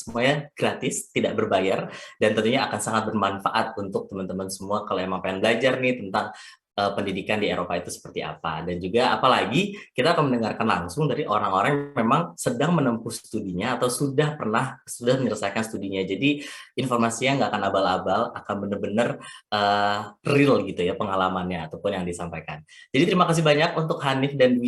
semuanya gratis, tidak berbayar, dan tentunya akan sangat bermanfaat untuk teman-teman semua kalau emang pengen belajar nih tentang pendidikan di Eropa itu seperti apa. Dan juga apalagi kita akan mendengarkan langsung dari orang-orang yang memang sedang menempuh studinya atau sudah menyelesaikan studinya. Jadi informasinya nggak akan abal-abal, akan benar-benar real gitu ya pengalamannya ataupun yang disampaikan. Jadi terima kasih banyak untuk Hanif dan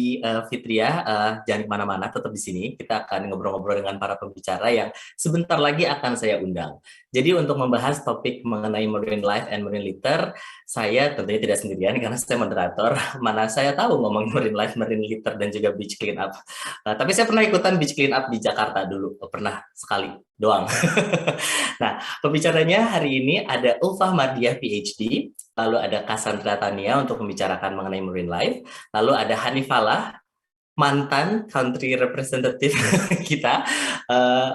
Fitria. Jangan kemana-mana, tetap di sini. Kita akan ngobrol-ngobrol dengan para pembicara yang sebentar lagi akan saya undang. Jadi untuk membahas topik mengenai marine life and marine litter, saya tentunya tidak sendirian karena saya moderator. Mana saya tahu ngomong marine life, marine litter, dan juga beach clean up. Tapi saya pernah ikutan beach clean up di Jakarta dulu, pernah sekali doang. Nah, pembicaranya hari ini ada Ulfah Mardiah PhD, lalu ada Cassandra Tania untuk membicarakan mengenai marine life, lalu ada Hanifalah, mantan country representative kita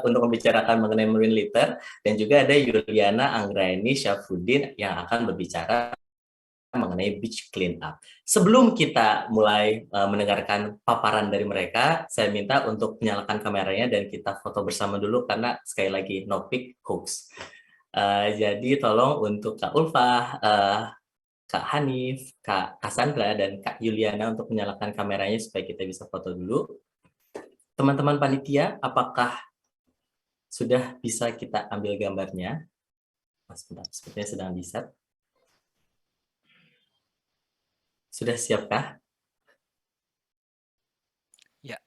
untuk membicarakan mengenai marine litter, dan juga ada Yuliana Anggraini Syafruddin yang akan berbicara mengenai beach clean up. Sebelum kita mulai mendengarkan paparan dari mereka, saya minta untuk menyalakan kameranya dan kita foto bersama dulu karena sekali lagi no pic hoax. Jadi tolong untuk Kak Ulfah, Kak Hanif, Kak Cassandra, dan Kak Yuliana untuk menyalakan kameranya supaya kita bisa foto dulu. Teman-teman panitia, apakah sudah bisa kita ambil gambarnya? Sebentar, sepertinya sedang di-set. Sudah siapkah? Ya.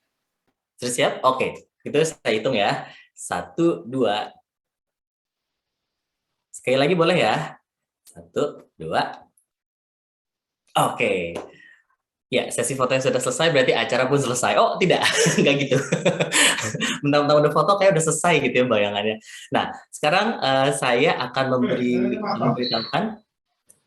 Sudah siap? Oke, itu saya hitung ya. 1, 2. Sekali lagi boleh ya? 1, 2. Oke. Ya, sesi foto yang sudah selesai berarti acara pun selesai. Oh, tidak. Nggak gitu. Mentang-mentang udah foto kayak udah selesai gitu ya bayangannya. Nah, sekarang saya akan memberitahukan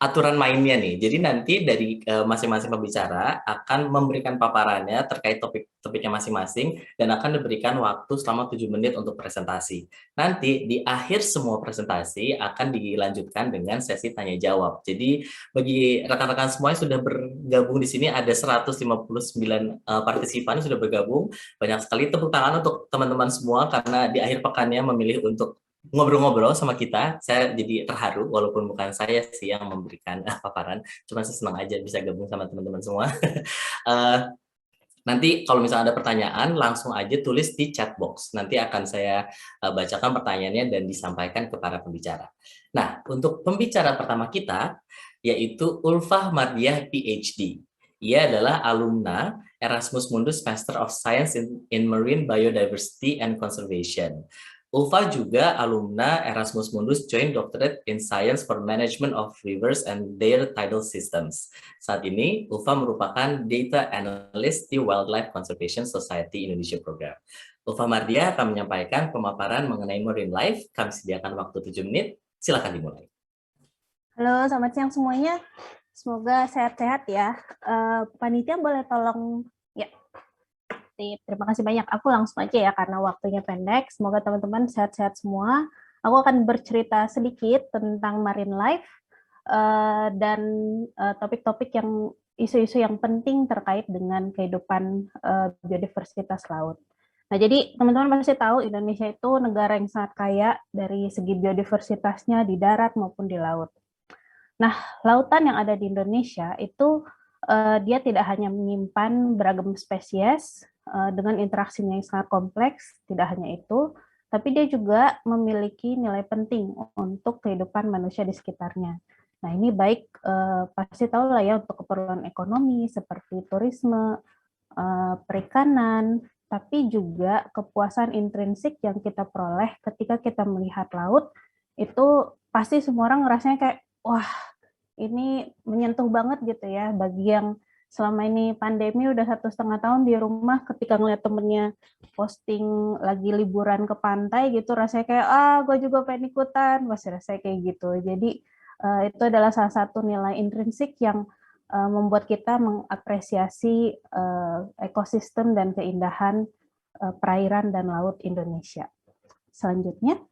aturan mainnya nih. Jadi nanti dari masing-masing pembicara akan memberikan paparannya terkait topiknya masing-masing dan akan diberikan waktu selama 7 menit untuk presentasi. Nanti di akhir semua presentasi akan dilanjutkan dengan sesi tanya jawab. Jadi bagi rekan-rekan semua yang sudah bergabung di sini ada 159 partisipan yang sudah bergabung. Banyak sekali tepuk tangan untuk teman-teman semua karena di akhir pekannya memilih untuk ngobrol-ngobrol sama kita. Saya jadi terharu walaupun bukan saya sih yang memberikan paparan, cuma saya senang aja bisa gabung sama teman-teman semua. Nanti kalau misalnya ada pertanyaan langsung aja tulis di chat box, nanti akan saya bacakan pertanyaannya dan disampaikan ke para pembicara. Nah, untuk pembicara pertama kita yaitu Ulfah Mardiah PhD. Ia adalah alumna Erasmus Mundus Master of Science in Marine Biodiversity and Conservation. Ulfa juga alumna Erasmus Mundus Joint Doctorate in Science for Management of Rivers and Their Tidal Systems. Saat ini, Ulfa merupakan Data Analyst di Wildlife Conservation Society Indonesia Program. Ulfa Mardiah akan menyampaikan pemaparan mengenai marine life. Kami sediakan waktu 7 menit. Silakan dimulai. Halo, selamat siang semuanya. Semoga sehat-sehat ya. Panitia boleh tolong ya. Terima kasih banyak. Aku langsung aja ya karena waktunya pendek. Semoga teman-teman sehat-sehat semua. Aku akan bercerita sedikit tentang marine life dan topik-topik yang isu-isu yang penting terkait dengan kehidupan biodiversitas laut. Nah, jadi teman-teman pasti tahu Indonesia itu negara yang sangat kaya dari segi biodiversitasnya di darat maupun di laut. Nah, lautan yang ada di Indonesia itu dia tidak hanya menyimpan beragam spesies dengan interaksinya yang sangat kompleks, tidak hanya itu, tapi dia juga memiliki nilai penting untuk kehidupan manusia di sekitarnya. Nah, ini baik pasti tahu lah ya untuk keperluan ekonomi seperti turisme, perikanan, tapi juga kepuasan intrinsik yang kita peroleh ketika kita melihat laut, itu pasti semua orang ngerasanya kayak, wah, ini menyentuh banget gitu ya, bagi yang selama ini pandemi udah 1,5 tahun di rumah, ketika ngeliat temennya posting lagi liburan ke pantai gitu, rasanya kayak, gue juga pengen ikutan, masih rasanya kayak gitu. Jadi itu adalah salah satu nilai intrinsik yang membuat kita mengapresiasi ekosistem dan keindahan perairan dan laut Indonesia. Selanjutnya.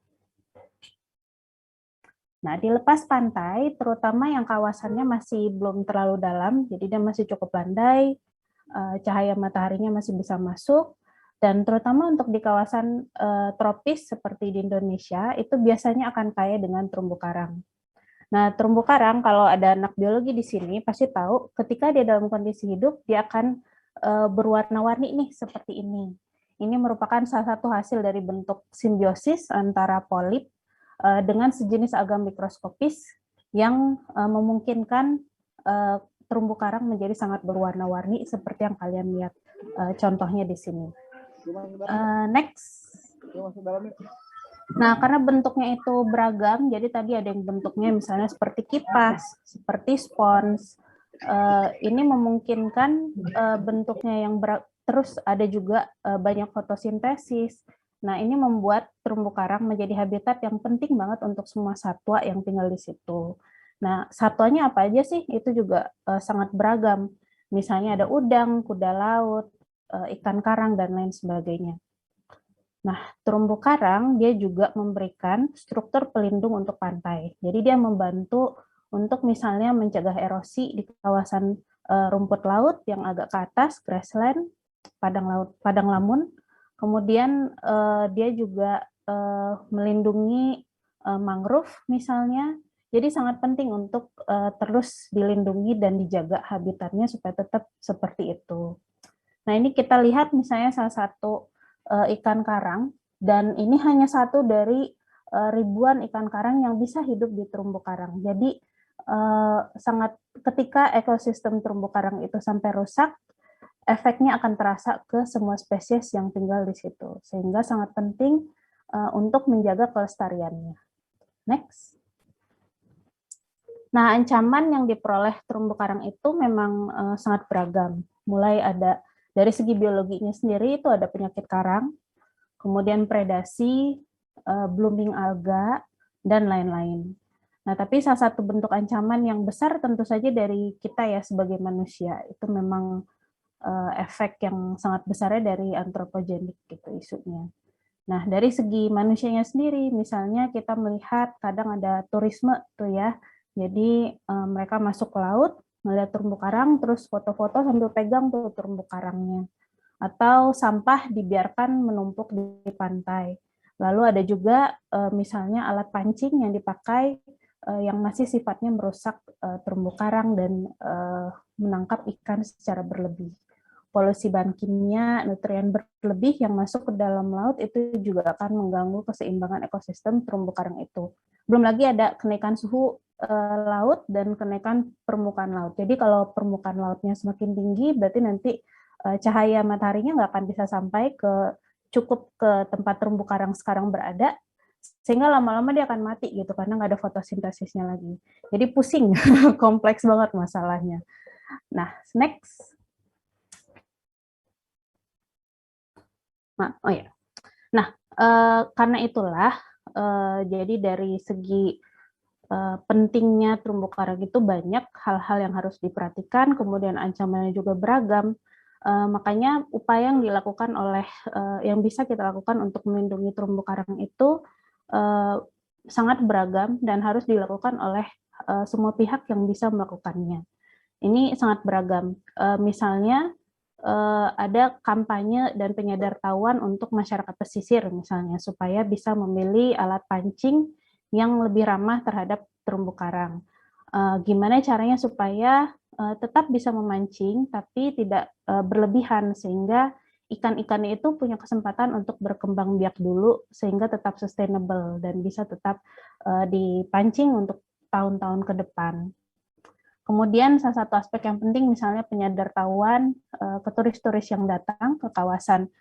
Nah, di lepas pantai, terutama yang kawasannya masih belum terlalu dalam, jadi dia masih cukup landai, cahaya mataharinya masih bisa masuk, Dan terutama untuk di kawasan tropis seperti di Indonesia, itu biasanya akan kaya dengan terumbu karang. Nah, terumbu karang, kalau ada anak biologi di sini, pasti tahu ketika dia dalam kondisi hidup, dia akan berwarna-warni nih, seperti ini. Ini merupakan salah satu hasil dari bentuk simbiosis antara polip dengan sejenis alga mikroskopis yang memungkinkan terumbu karang menjadi sangat berwarna-warni, seperti yang kalian lihat contohnya di sini. Next. Nah, karena bentuknya itu beragam, jadi tadi ada yang bentuknya misalnya seperti kipas, seperti spons. Ini memungkinkan bentuknya yang terus ada juga banyak fotosintesis. Nah, ini membuat terumbu karang menjadi habitat yang penting banget untuk semua satwa yang tinggal di situ. Nah, satwanya apa aja sih? Itu juga sangat beragam. Misalnya ada udang, kuda laut, ikan karang, dan lain sebagainya. Nah, terumbu karang dia juga memberikan struktur pelindung untuk pantai. Jadi dia membantu untuk misalnya mencegah erosi di kawasan rumput laut yang agak ke atas, grassland, padang lamun. Kemudian dia juga melindungi mangrove misalnya. Jadi sangat penting untuk terus dilindungi dan dijaga habitatnya supaya tetap seperti itu. Nah, ini kita lihat misalnya salah satu ikan karang, dan ini hanya satu dari ribuan ikan karang yang bisa hidup di terumbu karang. Jadi sangat ketika ekosistem terumbu karang itu sampai rusak, efeknya akan terasa ke semua spesies yang tinggal di situ. Sehingga sangat penting untuk menjaga kelestariannya. Next. Nah, ancaman yang diperoleh terumbu karang itu memang sangat beragam. Mulai ada dari segi biologinya sendiri itu ada penyakit karang, kemudian predasi, blooming alga, dan lain-lain. Nah, tapi salah satu bentuk ancaman yang besar tentu saja dari kita ya sebagai manusia, itu memang efek yang sangat besarnya dari antropogenik gitu isunya. Nah, dari segi manusianya sendiri, misalnya kita melihat kadang ada turisme tuh ya, jadi mereka masuk ke laut, melihat terumbu karang, terus foto-foto sambil pegang tuh terumbu karangnya. Atau sampah dibiarkan menumpuk di pantai. Lalu ada juga misalnya alat pancing yang dipakai yang masih sifatnya merusak terumbu karang dan menangkap ikan secara berlebih. Polusi bahan kimia, nutrien berlebih yang masuk ke dalam laut itu juga akan mengganggu keseimbangan ekosistem terumbu karang itu. Belum lagi ada kenaikan suhu laut dan kenaikan permukaan laut. Jadi kalau permukaan lautnya semakin tinggi, berarti nanti cahaya mataharinya nggak akan bisa sampai cukup ke tempat terumbu karang sekarang berada, sehingga lama-lama dia akan mati gitu karena nggak ada fotosintesisnya lagi. Jadi pusing, kompleks banget masalahnya. Nah, next. Nah, karena itulah, jadi dari segi pentingnya terumbu karang itu banyak hal-hal yang harus diperhatikan, kemudian ancamannya juga beragam. Makanya upaya yang dilakukan oleh yang bisa kita lakukan untuk melindungi terumbu karang itu sangat beragam dan harus dilakukan oleh semua pihak yang bisa melakukannya. Ini sangat beragam. Misalnya ada kampanye dan penyadartahuan untuk masyarakat pesisir misalnya supaya bisa memilih alat pancing yang lebih ramah terhadap terumbu karang. Gimana caranya supaya tetap bisa memancing tapi tidak berlebihan sehingga ikan-ikannya itu punya kesempatan untuk berkembang biak dulu sehingga tetap sustainable dan bisa tetap dipancing untuk tahun-tahun ke depan. Kemudian salah satu aspek yang penting misalnya penyadartahuan ke turis-turis yang datang ke kawasan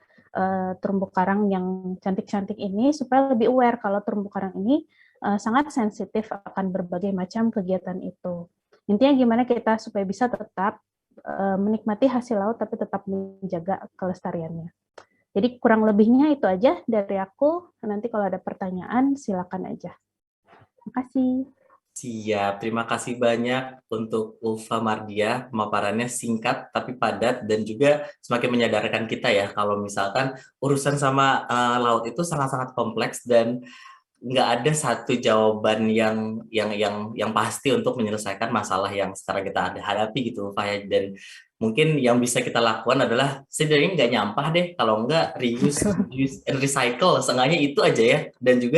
terumbu karang yang cantik-cantik ini supaya lebih aware kalau terumbu karang ini sangat sensitif akan berbagai macam kegiatan itu. Intinya gimana kita supaya bisa tetap menikmati hasil laut tapi tetap menjaga kelestariannya. Jadi kurang lebihnya itu aja dari aku. Nanti kalau ada pertanyaan silakan aja. Terima kasih. Siap, terima kasih banyak untuk Ulfa Mardia, pemaparannya singkat tapi padat dan juga semakin menyadarkan kita ya kalau misalkan urusan sama laut itu sangat-sangat kompleks dan nggak ada satu jawaban yang pasti untuk menyelesaikan masalah yang sekarang kita hadapi gitu, Pak. Dan mungkin yang bisa kita lakukan adalah setidaknya nggak nyampah deh, kalau nggak reuse, reuse and recycle, seenggaknya itu aja ya. Dan juga